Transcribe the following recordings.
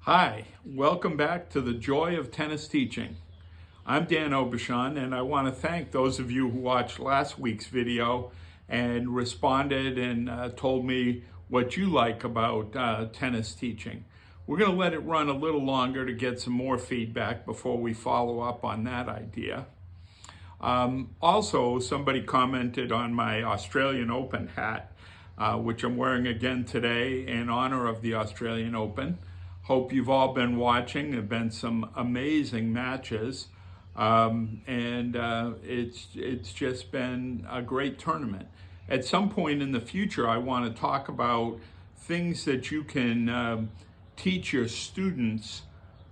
Hi, welcome back to the Joy of Tennis Teaching. I'm Dan Obashan, and I want to thank those of you who watched last week's video and responded and told me what you like about tennis teaching. We're going to let it run a little longer to get some more feedback before we follow up on that idea. Also, somebody commented on my Australian Open hat, which I'm wearing again today in honor of the Australian Open. Hope you've all been watching. There have been some amazing matches, and it's just been a great tournament. At some point in the future, I want to talk about things that you can teach your students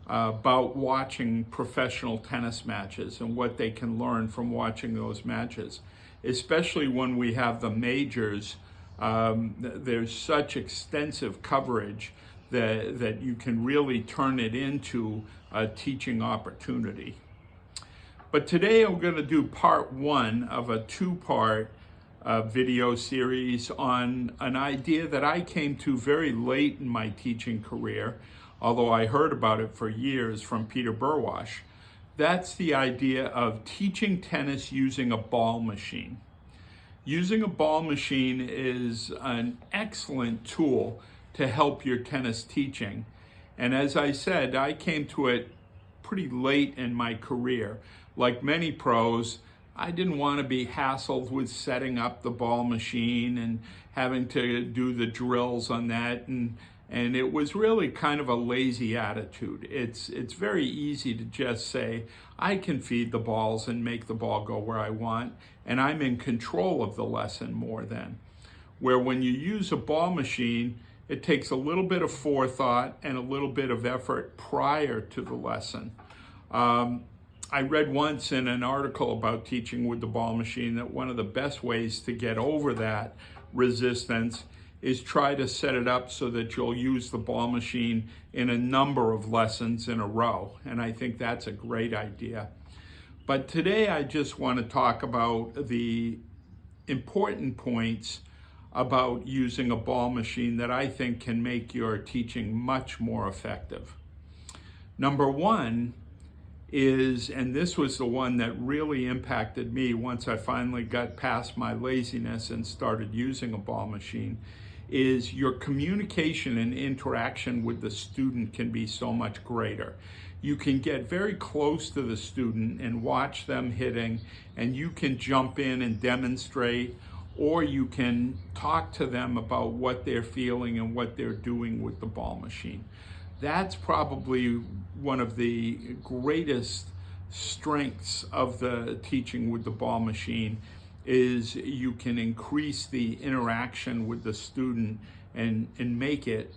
about watching professional tennis matches and what they can learn from watching those matches, especially when we have the majors. There's such extensive coverage that you can really turn it into a teaching opportunity. But today I'm going to do part one of a two-part video series on an idea that I came to very late in my teaching career, although I heard about it for years from Pt.1. That's the idea of teaching tennis using a ball machine. Using a ball machine is an excellent tool to help your tennis teaching. And as I said, I came to it pretty late in my career. Like many pros, I didn't want to be hassled with setting up the ball machine and having to do the drills on that. And it was really kind of a lazy attitude. It's very easy to just say, I can feed the balls and make the ball go where I want, and I'm in control of the lesson more then. Where when you use a ball machine, it takes a little bit of forethought and a little bit of effort prior to the lesson. I read once in an article about teaching with the ball machine that one of the best ways to get over that resistance is try to set it up so that you'll use the ball machine in a number of lessons in a row. And I think that's a great idea. But today I just want to talk about the important points about using a ball machine that I think can make your teaching much more effective. Number one is, and this was the one that really impacted me once I finally got past my laziness and started using a ball machine, is your communication and interaction with the student can be so much greater. You can get very close to the student and watch them hitting, and you can jump in and demonstrate, or you can talk to them about what they're feeling and what they're doing with the ball machine. That's probably one of the greatest strengths of the teaching with the ball machine, is you can increase the interaction with the student and make it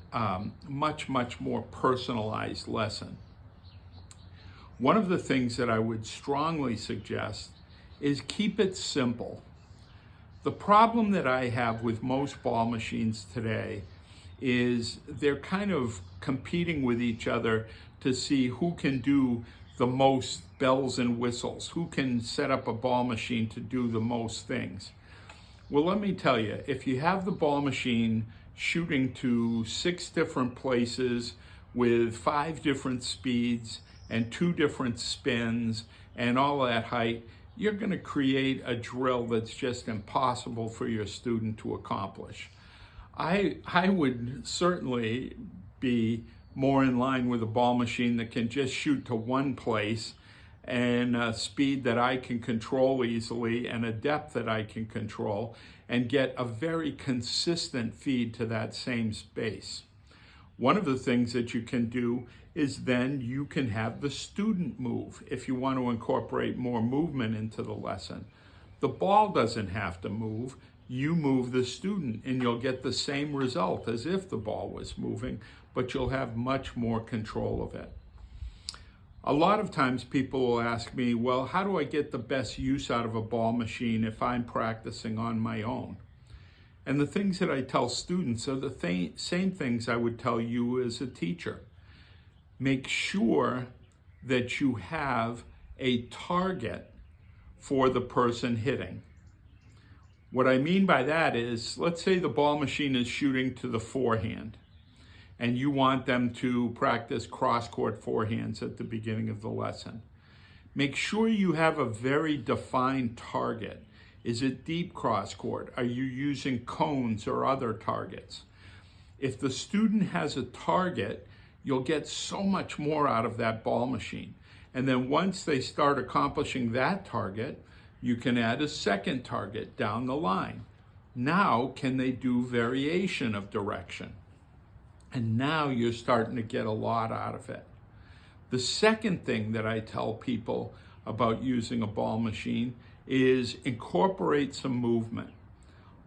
much more personalized lesson. One of the things that I would strongly suggest is keep it simple. The problem that I have with most ball machines today is they're kind of competing with each other to see who can do the most bells and whistles, who can set up a ball machine to do the most things. Well, let me tell you, if you have the ball machine shooting to 6 different places with 5 different speeds and 2 different spins and all that height, you're going to create a drill that's just impossible for your student to accomplish. I would certainly be more in line with a ball machine that can just shoot to one place and a speed that I can control easily and a depth that I can control, and get a very consistent feed to that same space. One of the things that you can do is then you can have the student move if you want to incorporate more movement into the lesson. The ball doesn't have to move. You move the student and you'll get the same result as if the ball was moving, but you'll have much more control of it. A lot of times people will ask me, well, how do I get the best use out of a ball machine if I'm practicing on my own? And the things that I tell students are the same things I would tell you as a teacher. Make sure that you have a target for the person hitting. What I mean by that is, let's say the ball machine is shooting to the forehand. and you want them to practice cross-court forehands at the beginning of the lesson. Make sure you have a very defined target. Is it deep cross-court? Are you using cones or other targets? If the student has a target, you'll get so much more out of that ball machine. And then once they start accomplishing that target, you can add a second target down the line. Now, can they do variation of direction? And now you're starting to get a lot out of it. The second thing that I tell people about using a ball machine is incorporate some movement.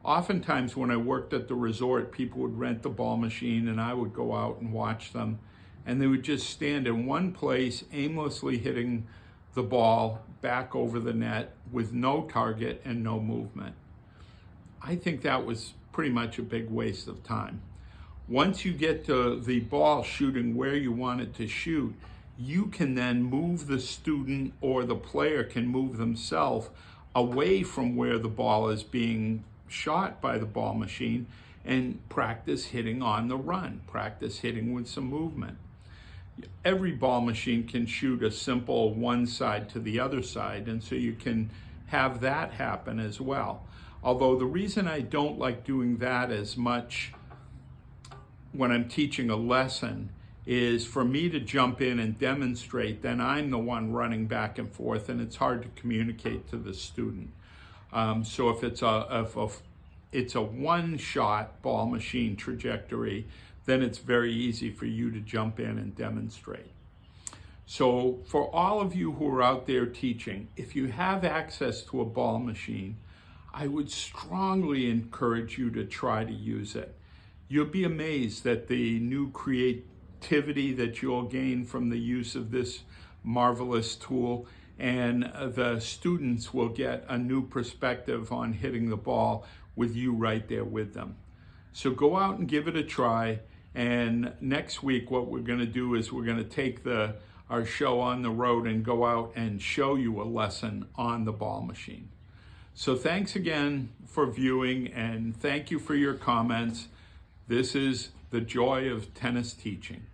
Oftentimes when I worked at the resort, people would rent the ball machine and I would go out and watch them, and they would just stand in one place aimlessly hitting the ball back over the net with no target and no movement. I think that was pretty much a big waste of time. Once you get to the ball shooting where you want it to shoot, you can then move the student, or the player can move themselves away from where the ball is being shot by the ball machine and practice hitting on the run, practice hitting with some movement. Every ball machine can shoot a simple one side to the other side, and so you can have that happen as well. Although the reason I don't like doing that as much when I'm teaching a lesson is for me to jump in and demonstrate, then I'm the one running back and forth, and it's hard to communicate to the student. So if it's a one-shot ball machine trajectory, then it's very easy for you to jump in and demonstrate. So for all of you who are out there teaching, if you have access to a ball machine, I would strongly encourage you to try to use it. You'll be amazed at the new creativity that you'll gain from the use of this marvelous tool, and the students will get a new perspective on hitting the ball with you right there with them. So go out and give it a try, and next week what we're going to do is we're going to take our show on the road and go out and show you a lesson on the ball machine. So thanks again for viewing, and thank you for your comments. This is the joy of tennis teaching.